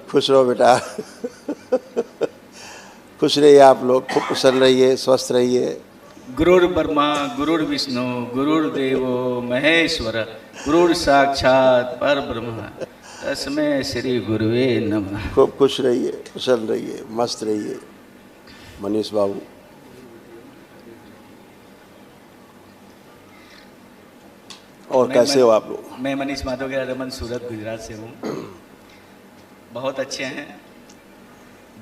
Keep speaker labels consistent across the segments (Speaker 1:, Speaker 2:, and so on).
Speaker 1: खुश रहो बेटा। खुश रहिए आप लोग, खूब प्रसन्न रहिए, स्वस्थ रहिए।
Speaker 2: गुरुर्ब्रह्मा गुरुर्विष्णु गुरुर्देवो महेश्वर गुरुर साक्षात परब्रह्म तस्मै श्री गुरुवे नमः।
Speaker 1: खूब खुश रहिए, प्रसन्न रहिए, मस्त रहिए। मनीष बाबू, और कैसे हो आप लोग?
Speaker 2: मैं मनीष माधव रमन सूरत गुजरात से हूँ। बहुत अच्छे हैं।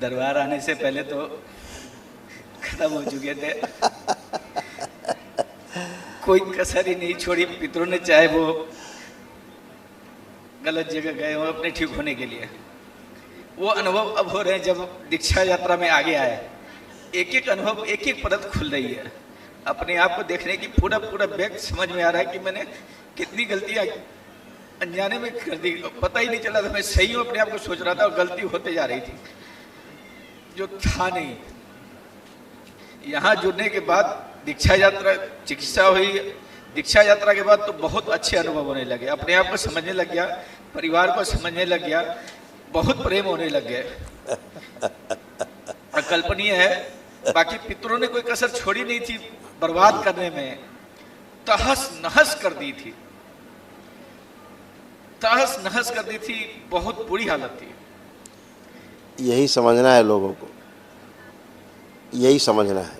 Speaker 2: दरबार आने से पहले तो खत्म हो चुके थे। कोई कसर ही नहीं छोड़ी पितरों ने, चाहे वो गलत जगह गए हो अपने ठीक होने के लिए। वो अनुभव अब हो रहे हैं जब दीक्षा यात्रा में आगे आए। एक एक अनुभव, एक एक परत खुल रही है। अपने आप को देखने की पूरा व्यक्त समझ में आ रहा है कि मैंने कितनी गलतियां अनजाने में कर दी। पता ही नहीं चला था मैं सही हूँ, अपने आप को सोच रहा था और गलती होते जा रही थी जो था नहीं। यहाँ जुड़ने के बाद दीक्षा यात्रा, चिकित्सा हुई, दीक्षा यात्रा के बाद तो बहुत अच्छे अनुभव होने लगे। अपने आप को समझने लग गया, परिवार को समझने लग गया, बहुत प्रेम होने लग गए। अकल्पनीय है। बाकी पितरों ने कोई कसर छोड़ी नहीं थी बर्बाद करने में। तहस नहस कर दी थी, तहस नहस कर दी थी। बहुत बुरी हालत थी।
Speaker 1: यही समझना है लोगों को, यही समझना है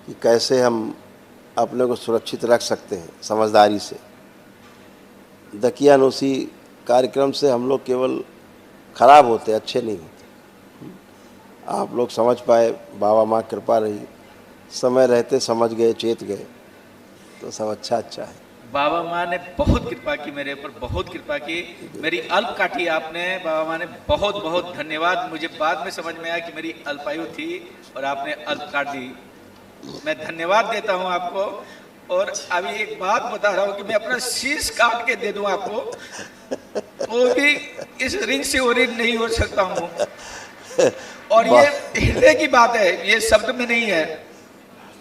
Speaker 1: कि कैसे हम अपने को सुरक्षित रख सकते हैं समझदारी से। दकियानूसी कार्यक्रम से हम लोग केवल खराब होते, अच्छे नहीं होते। आप लोग समझ पाए, बाबा माँ कृपा रही, समय रहते समझ गए, चेत गए, तो सब अच्छा है।
Speaker 2: बाबा माँ ने बहुत कृपा की मेरे ऊपर, बहुत कृपा की। मेरी अल्प काटी आपने, बाबा माँ ने बहुत धन्यवाद। मुझे बाद में समझ में आया कि मेरी अल्पायु थी और आपने अल्प काट दी। मैं धन्यवाद देता हूँ आपको। और अभी एक बात बता रहा हूँ कि मैं अपना शीश काट के दे दूँ आपको, वो भी इस ऋण से ऋण नहीं हो सकता हूँ। और ये हृदय की बात है, ये शब्द में नहीं है।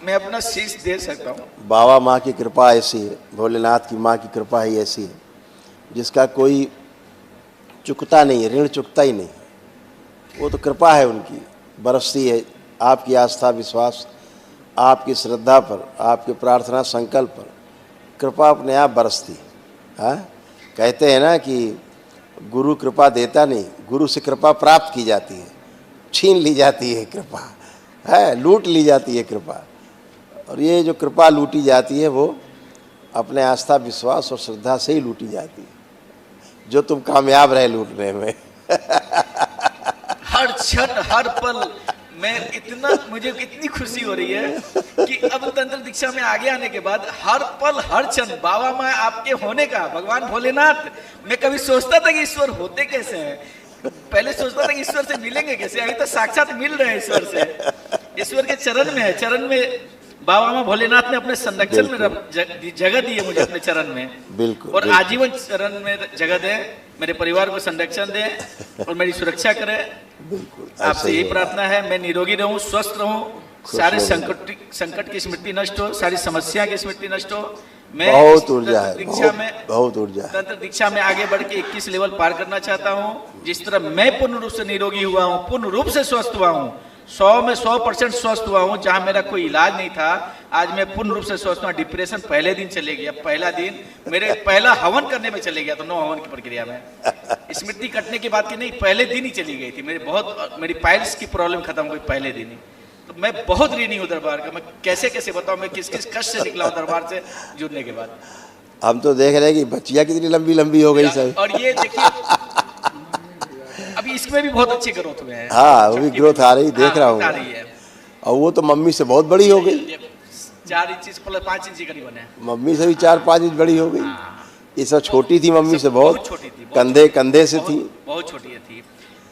Speaker 2: मैं अपना शीश दे सकता हूँ।
Speaker 1: बाबा माँ की कृपा ऐसी है, भोलेनाथ की माँ की कृपा ही ऐसी है जिसका कोई चुकता नहीं है, ऋण चुकता ही नहीं। वो तो कृपा है उनकी, बरसती है आपकी आस्था विश्वास, आपकी श्रद्धा पर, आपके प्रार्थना संकल्प पर कृपा अपने आप बरसती है। हाँ, कहते हैं ना कि गुरु कृपा देता नहीं, गुरु से कृपा प्राप्त की जाती है, छीन ली जाती है कृपा, है लूट ली जाती है कृपा। और ये जो कृपा लूटी जाती है वो अपने आस्था विश्वास और श्रद्धा से ही लूटी जाती है, जो तुम कामयाब रहे लूटने में।
Speaker 2: हर क्षण हर पल मुझे इतनी खुशी हो रही है कि अब तंत्र दीक्षा में आगे आने के बाद हर पल हर क्षण बाबा माँ आपके होने का, भगवान भोलेनाथ। मैं कभी सोचता था कि ईश्वर होते कैसे हैं, पहले सोचता था कि ईश्वर से मिलेंगे कैसे। अभी तो साक्षात मिल रहे हैं ईश्वर से। ईश्वर के चरण में है, चरण में बाबा माँ भोलेनाथ ने अपने संरक्षण में जगह दी है मुझे अपने चरण में।
Speaker 1: बिल्कुल।
Speaker 2: और आजीवन चरण में जगह दे, मेरे परिवार को संरक्षण दे और मेरी सुरक्षा करे।
Speaker 1: बिल्कुल
Speaker 2: आपसे यही प्रार्थना है, मैं निरोगी रहूं, स्वस्थ रहूं, सारे संकट की स्मृति नष्ट हो, सारी समस्या की स्मृति नष्ट हो। मैं
Speaker 1: बहुत ऊर्जा है, बहुत ऊर्जा है।
Speaker 2: तंत्र दीक्षा में आगे बढ़ के 21 लेवल पार करना चाहता हूँ। जिस तरह मैं पूर्ण रूप से निरोगी हुआ हूँ, पूर्ण रूप से स्वस्थ हुआ हूँ, 100 में 100% स्वस्थ हुआ हूँ। जहाँ मेरा कोई इलाज नहीं था, आज मैं पूर्ण रूप से स्वस्थ हुआ। डिप्रेशन पहले दिन चले गया, पहला दिन मेरे पहला हवन करने में चले गया था, 9 हवन की प्रक्रिया में। स्मृति कटने की बात की नहीं, पहले दिन ही चली गई थी। मेरी पाइल्स की प्रॉब्लम खत्म हुई पहले दिन ही। तो मैं बहुत ऋणी हूँ दरबार का। मैं कैसे बताऊँ, मैं किस कष्ट से निकला हूँ दरबार से जुड़ने के बाद।
Speaker 1: हम तो देख रहे हैं कि बच्चियाँ कितनी लंबी हो गई सब।
Speaker 2: और ये देखिए अभी इसमें भी बहुत अच्छे ग्रोथ हुए हैं।
Speaker 1: हाँ, वो भी ग्रोथ आ रही, देख रहा हूँ। और वो तो मम्मी से बहुत बड़ी हो गई,
Speaker 2: 4 इंच प्लस 5 इंच करीबन है।
Speaker 1: मम्मी से भी 4-5 इंच बड़ी हो गई। ये सब छोटी थी मम्मी से, बहुत
Speaker 2: छोटी थी,
Speaker 1: कंधे से थी,
Speaker 2: बहुत छोटी थी।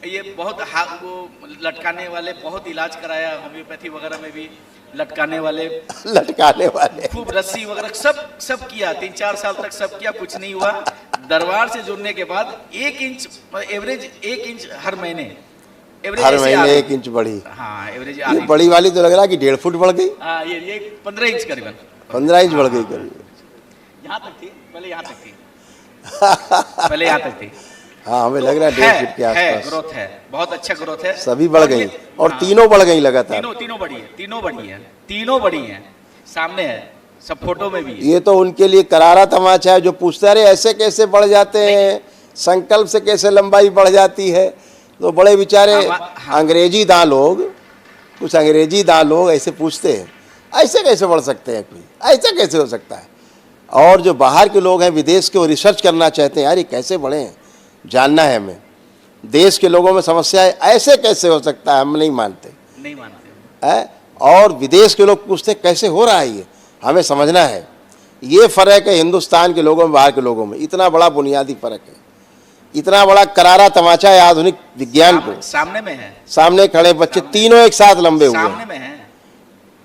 Speaker 2: ये बहुत वो लटकाने वाले बहुत इलाज कराया, होम्योपैथी वगैरह में भी लटकाने वाले खूब रस्सी वगैरह सब किया। 3-4 साल तक सब किया, कुछ नहीं हुआ। दरबार से जुड़ने के बाद 1 इंच एवरेज, 1 इंच हर महीने
Speaker 1: 1 इंच बढ़ी।
Speaker 2: हाँ, एवरेज
Speaker 1: ये बड़ी वाली तो लग रहा है कि 1.5 फुट बढ़ गई।
Speaker 2: हाँ, ये 15 इंच करीबन,
Speaker 1: 15 इंच बढ़ गई करीब।
Speaker 2: यहाँ तक थी, पहले यहाँ तक थी।
Speaker 1: हाँ, हमें लग रहा है 1.5 फीट के आसपास
Speaker 2: ग्रोथ है, बहुत अच्छा ग्रोथ है।
Speaker 1: सभी बढ़ गई और
Speaker 2: हाँ,
Speaker 1: तीनों बढ़ गई लगातार।
Speaker 2: तीनों बड़ी है, तीनों बड़ी है, सामने है, सब फोटो में भी है।
Speaker 1: ये तो उनके लिए करारा तमाचा है, जो पूछते रहे ऐसे कैसे बढ़ जाते हैं, संकल्प से कैसे लंबाई बढ़ जाती है। तो बड़े बेचारे अंग्रेजी दां लोग, कुछ अंग्रेजी दां लोग ऐसे पूछते हैं, ऐसे कैसे बढ़ सकते हैं, कोई ऐसा कैसे हो सकता है। और जो बाहर के लोग हैं, विदेश के, वो रिसर्च करना चाहते हैं, यार ये कैसे बढ़े हैं, जानना है हमें। देश के लोगों में समस्या है, ऐसे कैसे हो सकता है, हम नहीं मानते है। और विदेश के लोग पूछते हैं कैसे हो रहा है, ये हमें समझना है। ये फ़र्क है हिंदुस्तान के लोगों में, बाहर के लोगों में, इतना बड़ा बुनियादी फ़र्क है, इतना बड़ा करारा तमाचा है आधुनिक विज्ञान को।
Speaker 2: सामने में है,
Speaker 1: सामने खड़े बच्चे तीनों एक साथ लंबे हुए,
Speaker 2: सामने में है,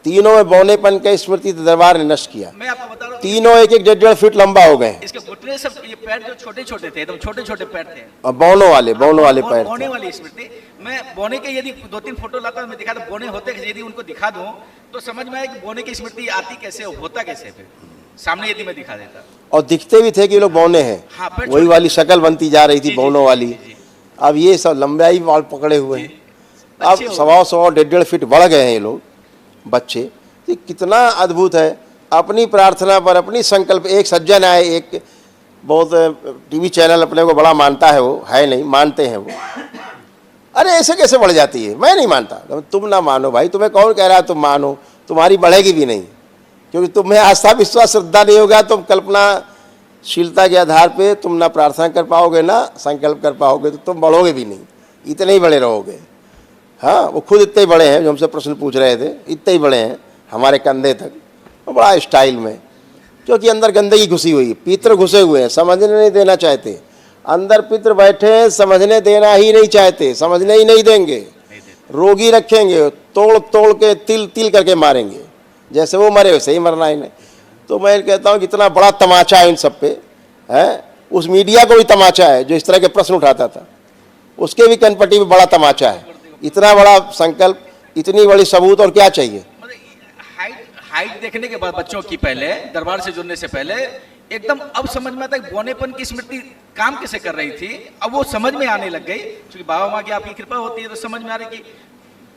Speaker 1: तीनों में बौनेपन का स्मृति दरबार ने नष्ट किया।
Speaker 2: मैं आपको बता रहा हूँ,
Speaker 1: तीनों 1-1 1.5 फीट लंबा हो गए।
Speaker 2: इसके घुटने सब, ये पैर जो छोटे छोटे थे, एकदम छोटे छोटे पैर थे,
Speaker 1: और बौनों वाले पैर
Speaker 2: बोने
Speaker 1: थे।
Speaker 2: वाली स्मृति। मैं बोने के यदि 2-3 फोटो लाता मैं दिखा, बोने होते यदि उनको दिखा दूं तो समझ में आए कि बोने की स्मृति आती कैसे, होता कैसे, फिर सामने यदि मैं दिखा देता।
Speaker 1: और दिखते भी थे कि ये लोग बौने हैं।
Speaker 2: हाँ,
Speaker 1: वही वाली शक्ल बनती जा रही थी
Speaker 2: जी,
Speaker 1: बौनों
Speaker 2: जी,
Speaker 1: वाली।
Speaker 2: जी, जी।
Speaker 1: अब ये सब लंबाई वाल पकड़े हुए हैं। अब
Speaker 2: अच्छे हो
Speaker 1: 1.25 1.5 फीट बढ़ गए हैं ये लोग बच्चे। ये कितना अद्भुत है। अपनी प्रार्थना पर, अपनी संकल्प, एक सज्जन आए, एक बहुत टीवी चैनल अपने को बड़ा मानता है, वो है नहीं, मानते हैं वो, अरे ऐसे कैसे बढ़ जाती है, मैं नहीं मानता। तुम ना मानो भाई, तुम्हें कौन कह रहा है तुम मानो, तुम्हारी बढ़ेगी भी नहीं, क्योंकि तुम्हें आस्था विश्वास श्रद्धा नहीं होगा, तुम कल्पनाशीलता के आधार पे तुम ना प्रार्थना कर पाओगे ना संकल्प कर पाओगे, तो तुम बढ़ोगे भी नहीं, इतने ही बड़े रहोगे। हाँ, वो खुद इतने ही बड़े हैं, जो हमसे प्रश्न पूछ रहे थे, इतने ही बड़े हैं हमारे कंधे तक, वो बड़ा स्टाइल में, क्योंकि अंदर गंदगी घुसी हुई है, पितर घुसे हुए हैं, समझने नहीं देना चाहते। अंदर पितर बैठे हैं, समझने देना ही नहीं चाहते, समझने ही नहीं देंगे, रोगी रखेंगे, तोड़ तोड़ के तिल तिल करके मारेंगे, जैसे वो मरे वैसे ही मरना इन्हें। तो मैं कहता हूँ कि इतना बड़ा तमाचा है इन सब पे है। उस मीडिया को भी तमाचा है जो इस तरह के प्रश्न उठाता था, उसके भी कनपट्टी में बड़ा तमाचा है। इतना बड़ा संकल्प, इतनी बड़ी सबूत, और क्या चाहिए।
Speaker 2: हाइट देखने के बाद बच्चों की, पहले दरबार से जुड़ने से पहले एकदम अब समझ में आता है बोनेपन की स्मृति काम कैसे कर रही थी। अब वो समझ में आने लग गई, क्योंकि बाबा माँ की आपकी कृपा होती है, तो समझ में आ रही कि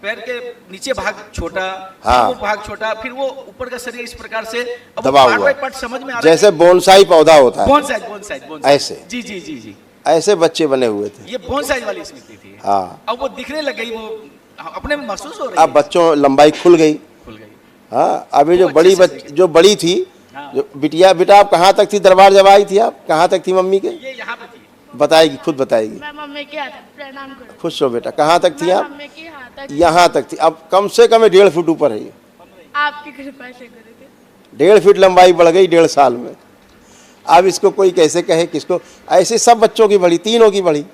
Speaker 2: पैर के नीचे भाग छोटा,
Speaker 1: हाँ,
Speaker 2: वो भाग छोटा, फिर वो ऊपर का शरीर इस प्रकार से अब
Speaker 1: दबा
Speaker 2: पार्ट
Speaker 1: हुआ,
Speaker 2: बाय पार्ट समझ में आ रहा है,
Speaker 1: जैसे बोनसाई पौधा होता है,
Speaker 2: बोनसाई
Speaker 1: ऐसे।
Speaker 2: जी जी जी जी,
Speaker 1: ऐसे बच्चे बने हुए थे।
Speaker 2: ये बोनसाई वाली स्मृति थी।
Speaker 1: हाँ,
Speaker 2: अब वो दिखने लग गई, वो अपने में महसूस हो रही
Speaker 1: अब
Speaker 2: है,
Speaker 1: बच्चों लंबाई खुल गई।
Speaker 2: खुल गई।
Speaker 1: हाँ, अभी जो
Speaker 2: वो
Speaker 1: बड़ी
Speaker 2: अच्छे से
Speaker 1: जो बड़ी थी,
Speaker 2: हाँ।
Speaker 1: जो बिटिया, बेटा आप कहाँ तक थी दरबार जब आई थी, आप कहाँ तक थी मम्मी के,
Speaker 2: ये यहाँ पे थी,
Speaker 1: बताएगी, खुद बताएगी।
Speaker 3: मैं मम्मी के हाथ प्रणाम करूं।
Speaker 1: खुश हो बेटा, कहाँ तक थी
Speaker 3: मैं
Speaker 1: आप।
Speaker 3: मम्मी के हाथ
Speaker 1: यहाँ तक थी, अब कम से कम 1.5 फीट ऊपर है ये,
Speaker 3: आपकी कृपा से करेंगे।
Speaker 1: 1.5 फीट लंबाई बढ़ गई 1.5 साल में। अब इसको कोई कैसे कहे किसको, ऐसे सब बच्चों की बढ़ी, तीनों की बढ़ी,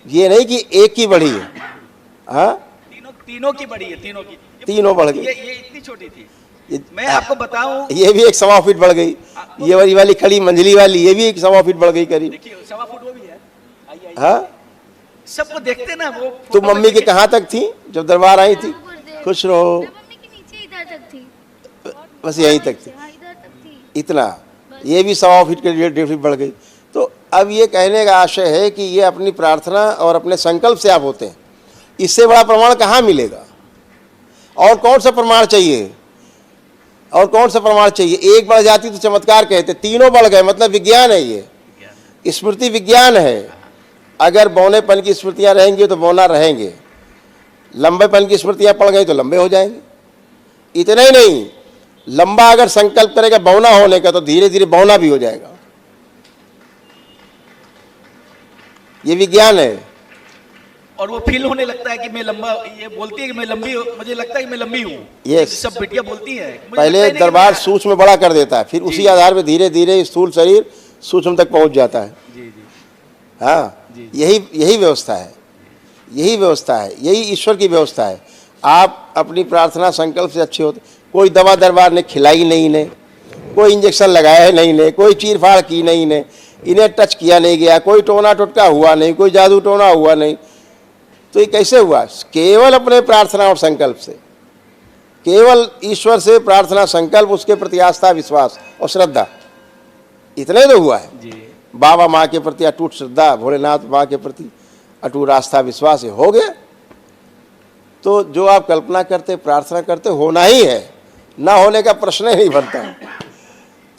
Speaker 1: ये नहीं कि एक की बढ़ी है। हाँ,
Speaker 2: तीनों की बड़ी है,
Speaker 1: तीनों बढ़ गई।
Speaker 2: ये इतनी छोटी थी। मैं आपको बताऊं,
Speaker 1: ये भी 1.25 फीट बढ़ गई, ये वाली खड़ी मंझली वाली, ये भी 1.25 फीट बढ़ गई करीब।
Speaker 2: देखिए 1.25 फुट वो भी है। आइए
Speaker 1: हाँ,
Speaker 2: सबको देखते ना वो।
Speaker 1: तुम मम्मी के कहाँ तक थी जब दरबार आई थी। खुश रहो,
Speaker 3: मैं मम्मी के नीचे इधर तक थी,
Speaker 1: बस यहीं तक थी,
Speaker 3: हाँ इधर तक थी।
Speaker 1: इतना, ये भी 1.25 फीट के 1.5 फीट बढ़ गई। तो अब ये कहने का आशय है कि ये अपनी प्रार्थना और अपने संकल्प से आप होते हैं, इससे बड़ा प्रमाण कहाँ मिलेगा। और कौन सा प्रमाण चाहिए, और कौन सा प्रमाण चाहिए। एक बढ़ जाती तो चमत्कार कहते, तीनों बढ़ गए, मतलब विज्ञान है ये, स्मृति विज्ञान है। अगर बौनेपन की स्मृतियाँ रहेंगी तो बौना रहेंगे, लंबेपन की स्मृतियाँ पड़ गई तो लंबे हो जाएंगे। इतना ही नहीं, लंबा अगर संकल्प करेगा बौना होने का तो धीरे धीरे बौना भी हो जाएगा। ये विज्ञान है।
Speaker 2: और वो फील होने लगता है कि मैं लंबा, ये बोलती है कि मैं लंबी हूँ, मुझे लगता है कि मैं लंबी हूँ।
Speaker 1: Yes.
Speaker 2: सब बेटियां बोलती है,
Speaker 1: पहले दरबार सूक्ष्म में बड़ा कर देता है, फिर उसी आधार पे धीरे धीरे स्थूल शरीर सूक्ष्म तक पहुंच जाता है।
Speaker 2: जी जी,
Speaker 1: हाँ,
Speaker 2: जी।
Speaker 1: यही व्यवस्था है, यही व्यवस्था है, यही ईश्वर की व्यवस्था है। आप अपनी प्रार्थना संकल्प से अच्छे होते। कोई दवा दरबार ने खिलाई नहीं, ने कोई इंजेक्शन लगाया नहीं, ने कोई चीर फाड़ की नहीं, ने इन्हें टच किया नहीं गया, कोई टोना टुटका हुआ नहीं, कोई जादू टोना हुआ नहीं। तो ये कैसे हुआ। केवल अपने प्रार्थना और संकल्प से, केवल ईश्वर से प्रार्थना संकल्प, उसके प्रति आस्था विश्वास और श्रद्धा, इतने तो हुआ है।
Speaker 2: जी।
Speaker 1: बाबा माँ के प्रति अटूट श्रद्धा, भोलेनाथ माँ के प्रति अटूट आस्था विश्वास है, हो गया। तो जो आप कल्पना करते प्रार्थना करते होना ही है, ना होने का प्रश्न ही नहीं बनता।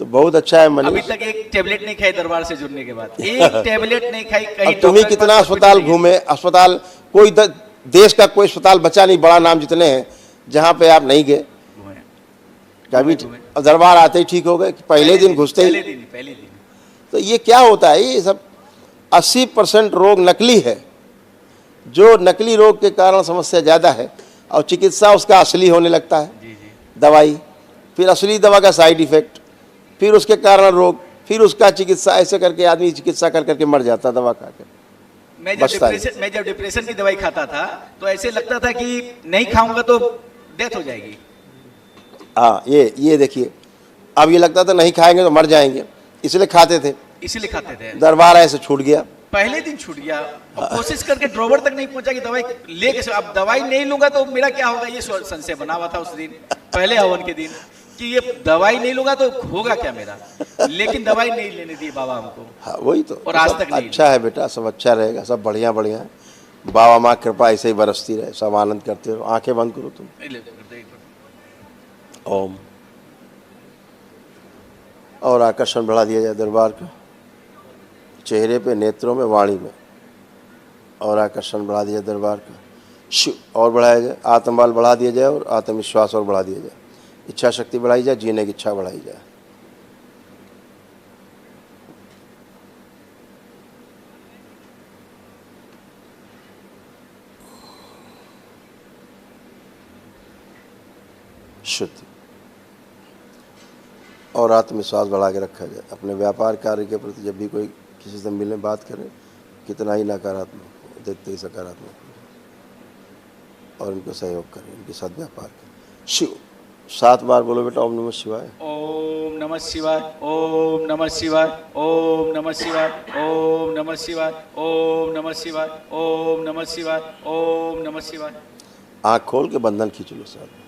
Speaker 1: तो बहुत अच्छा है
Speaker 2: अभी
Speaker 1: मनीष।
Speaker 2: तक एक टेबलेट नहीं खाई दरबार से जुड़ने के बाद, एक टेबलेट नहीं खाई कहीं।
Speaker 1: अब तुम ही
Speaker 2: डॉक्टर के
Speaker 1: कितना
Speaker 2: पास
Speaker 1: अस्पताल
Speaker 2: नहीं
Speaker 1: घूमे, अस्पताल कोई देश का कोई अस्पताल बचा नहीं, बड़ा नाम जितने हैं, जहाँ पे आप नहीं गए
Speaker 2: घूमे।
Speaker 1: कभी।
Speaker 2: घूमे।
Speaker 1: अब दरबार आते ही ठीक हो गए, पहले दिन घुसते ही।
Speaker 2: पहले दिन
Speaker 1: तो ये क्या होता है, ये सब 80% रोग नकली है। जो नकली रोग के कारण समस्या ज़्यादा है, और चिकित्सा उसका असली होने लगता है।
Speaker 2: जी जी।
Speaker 1: दवाई, फिर असली दवा का साइड इफेक्ट, फिर उसके कारण रोग, फिर उसका चिकित्सा, ऐसे करके आदमी चिकित्सा कर करके मर जाता दवा खा कर।
Speaker 2: मैं जब डिप्रेशन की दवाई खाता था तो ऐसे लगता था कि नहीं खाऊंगा तो डेथ हो जाएगी।
Speaker 1: हाँ, ये देखिए, अब ये लगता था नहीं खाएंगे तो मर जाएंगे, इसलिए खाते थे,
Speaker 2: इसीलिए खाते थे।
Speaker 1: दरबार ऐसे छूट गया।
Speaker 2: पहले दिन छूट गया और कोशिश करके ड्रॉवर तक नहीं पहुंचा कि दवाई लेके, अब दवाई नहीं लूंगा तो मेरा क्या होगा, ये संशय बना हुआ था उस दिन, पहले हवन के दिन, कि ये दवाई नहीं लूंगा तो होगा क्या मेरा। लेकिन दवाई नहीं लेने दी बाबा हमको।
Speaker 1: हाँ, वही तो।
Speaker 2: और आज
Speaker 1: सब
Speaker 2: तक नहीं
Speaker 1: अच्छा है बेटा, सब अच्छा रहेगा, सब बढ़िया बढ़िया है। बाबा माँ कृपा ऐसे ही बरसती रहे, सब आनंद करते रहो। आंखें बंद करो तुम। ओम। और आकर्षण बढ़ा दिया जाए दरबार का, चेहरे पे, नेत्रों में, वाणी में, और आकर्षण बढ़ा दिया दरबार का। शिव और बढ़ाया जाए, आत्मबल बढ़ा दिया जाए और आत्मविश्वास और बढ़ा दिया जाए, इच्छा शक्ति बढ़ाई जाए, जीने की इच्छा बढ़ाई जाए। शुद्ध और आत्मविश्वास बढ़ा के रखा जाए। अपने व्यापार कार्य के प्रति जब भी कोई किसी से मिलने बात करे, कितना ही नकारात्मक हो, देखते ही सकारात्मक हो, और इनको सहयोग करें, इनके साथ व्यापार करें। शिव 7 बार बोलो बेटा, ओम नमः शिवाय।
Speaker 2: ओम नमः शिवाय, ओम नमः शिवाय, ओम नमः शिवाय, ओम नमः शिवाय, ओम नमः शिवाय, ओम नमः शिवाय, ओम नमः शिवाय।
Speaker 1: आँख खोल के बंधन खींच लो साथ में।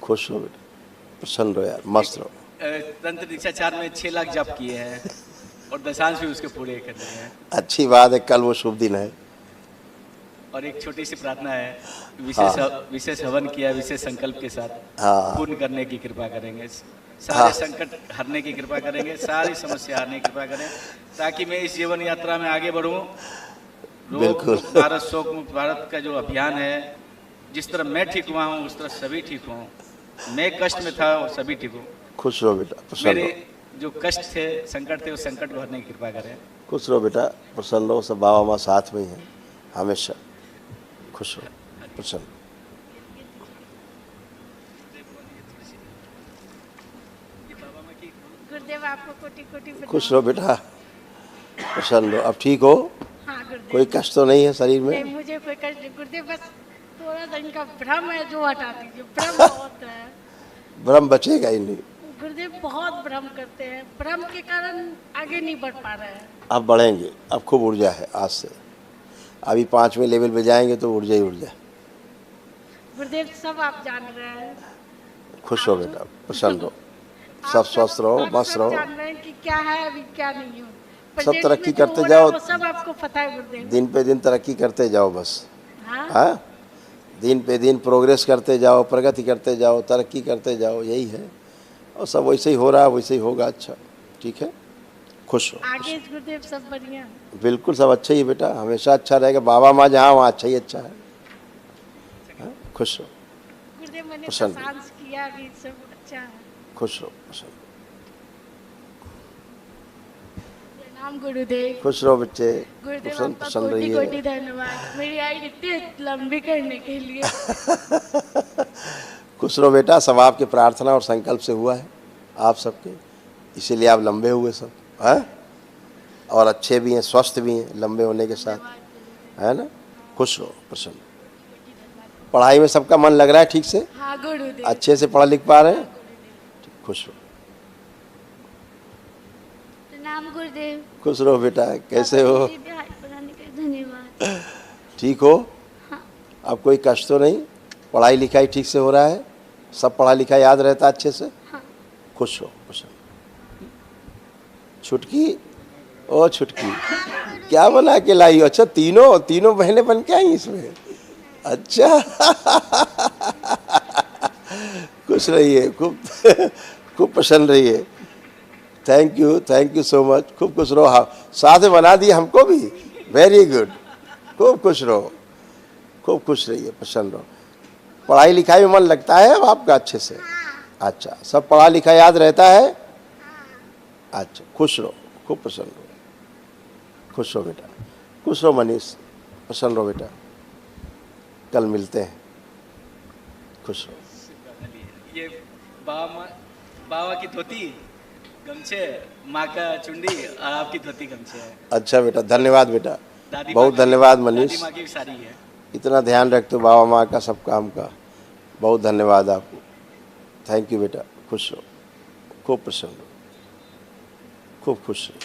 Speaker 1: खुश हो बेटा, प्रसन्न रहो यार, मस्त रहो।
Speaker 2: तंत्र दीक्षा 4 में 6 लाख जप किए हैं और दशांश भी उसके पूरे करने हैं।
Speaker 1: अच्छी बात है, कल वो शुभ दिन है।
Speaker 2: और एक छोटी सी प्रार्थना है,
Speaker 1: हाँ।
Speaker 2: विशेष हवन किया, विशेष संकल्प के साथ
Speaker 1: हाँ।
Speaker 2: पूर्ण करने की कृपा करेंगे। सारे संकट हरने की कृपा करेंगे, सारी समस्या हरने की कृपा करें, ताकि मैं इस जीवन यात्रा में आगे बढ़ूं।
Speaker 1: बिल्कुल।
Speaker 2: रोग मुक्त भारत, शोक मुक्त भारत का जो अभियान है, जिस तरह मैं ठीक हुआ हूँ उस तरह सभी ठीक हों। मैं कष्ट में था और सभी ठीक हो।
Speaker 1: खुश रहो बेटा, प्रसन्न
Speaker 2: मेरे
Speaker 1: रहो।
Speaker 2: जो कष्ट थे, संकट थे, उस संकट को हरने की कृपा करें।
Speaker 1: खुश रहो बेटा, प्रसन्न रहो। सब बाबा माँ साथ में ही हैं हमेशा। खुश रहो, प्रसन्न।
Speaker 3: गुरुदेव आपको कोटि कोटि प्रणाम।
Speaker 1: खुश रहो बेटा, प्रसन्न रहो। अब ठीक हो?
Speaker 3: हाँ गुरुदेव।
Speaker 1: कोई कष्ट तो नहीं है शरीर
Speaker 3: नहीं,
Speaker 1: में?
Speaker 3: मुझे कोई कष्ट नहीं गुरुदेव, बस थोड़ा सा इनका भ्रम है जो हटा दीजिए। भ्रम बहुत है
Speaker 1: भ्रम बचेगा ही नहीं।
Speaker 3: गुरुदेव, बहुत भ्रम करते हैं, भ्रम के कारण आगे नहीं बढ़ पा रहे हैं।
Speaker 1: अब बढ़ेंगे, अब खूब ऊर्जा है आज से। अभी 5वें लेवल पे जाएंगे तो ऊर्जा ही ऊर्जा।
Speaker 3: गुरुदेव सब आप जान रहे हैं।
Speaker 1: खुश हो बेटा, प्रसन्न रहो, सब स्वस्थ रहो,
Speaker 3: आप
Speaker 1: मस्त
Speaker 3: सब
Speaker 1: रहो।
Speaker 3: जान रहे हैं कि क्या है अभी क्या नहीं हो।
Speaker 1: सब
Speaker 3: प्रेजेंट
Speaker 1: तरक्की
Speaker 3: में जो
Speaker 1: करते
Speaker 3: हो रहा है,
Speaker 1: जाओ।
Speaker 3: वो सब आपको पता है गुरुदेव।
Speaker 1: दिन पे दिन तरक्की करते जाओ बस।
Speaker 3: हाँ
Speaker 1: हाँ, दिन पे दिन प्रोग्रेस करते जाओ, प्रगति करते जाओ, तरक्की करते जाओ, यही है। और सब वैसे ही हो रहा है, वैसे ही होगा। अच्छा, ठीक है, खुश हो।
Speaker 3: आगे गुरुदेव सब बढ़िया।
Speaker 1: बिल्कुल सब अच्छा ही है बेटा, हमेशा अच्छा रहेगा। बाबा माँ जहाँ वहाँ अच्छा ही अच्छा है। हाँ? खुश हो,
Speaker 3: गुरुदेव मैंने
Speaker 1: प्रसन्न।
Speaker 3: प्रशांत किया, अभी सब अच्छा है।
Speaker 1: खुश रहो, प्रसन्न।
Speaker 3: प्रणाम गुरुदेव।
Speaker 1: खुश रहो बच्चे,
Speaker 3: गुरुदेव
Speaker 1: प्रसन्न
Speaker 3: आपका
Speaker 1: प्रसन्न
Speaker 3: कोटि कोटि
Speaker 1: रहिए।
Speaker 3: धन्यवाद मेरी आयु इतनी लंबी करने के लिए।
Speaker 1: खुश रहो बेटा, सब आपके प्रार्थना और संकल्प से हुआ है आप सबके, इसीलिए आप लंबे हुए सब। हैं? और अच्छे भी हैं, स्वस्थ भी हैं, लंबे होने के साथ, है ना। खुश रहो, प्रसन्न। पढ़ाई में सबका मन लग रहा है ठीक से?
Speaker 3: हाँ गुरुदेव।
Speaker 1: अच्छे से पढ़ लिख पा रहे हैं? खुश रहो,
Speaker 3: प्रणाम गुरुदेव।
Speaker 1: खुश रहो बेटा। कैसे हो?
Speaker 3: पढ़ाने के लिए धन्यवाद।
Speaker 1: ठीक हो?
Speaker 3: हाँ।
Speaker 1: अब कोई कष्ट तो नहीं? पढ़ाई लिखाई ठीक से हो रहा है? सब पढ़ा लिखा याद रहता अच्छे से?
Speaker 3: हाँ।
Speaker 1: खुश हो, खुश हो। छुटकी, ओ छुटकी, क्या बना के लाई हो? अच्छा, तीनों तीनों बहनें बन के आई इसमें। अच्छा खुश रहिए, खूब खूब प्रसन्न रहिए। Thank you so much. खूब खुश रहो। हाँ, साथ में बना दिए हमको भी। Very good. खूब खुश रहो, खूब खुश रहिए, प्रसन्न रहो। पढ़ाई लिखाई में मन लगता है अब आपका अच्छे से? अच्छा, सब पढ़ा लिखा याद रहता है? अच्छा, खुश रहो, खूब प्रसन्न रहो। खुश रहो बेटा, खुश रहो मनीष, प्रसन्न रहो बेटा। कल मिलते हैं, खुश रहो।
Speaker 2: ये बाबा की धोती गमछे, माँ का चुंडी और आपकी धोती गमछे है।
Speaker 1: अच्छा बेटा, धन्यवाद बेटा,
Speaker 2: दादी
Speaker 1: बहुत
Speaker 2: माँ की-
Speaker 1: धन्यवाद मनीष।
Speaker 2: दादी माँ की भी साड़ी है।
Speaker 1: इतना ध्यान रखते हो बाबा माँ का, सब काम का। बहुत धन्यवाद आपको। थैंक यू बेटा, खुश रहो, खूब प्रसन्न रहो, खूब खुश रहो,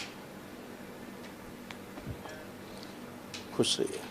Speaker 1: खुश रहिए।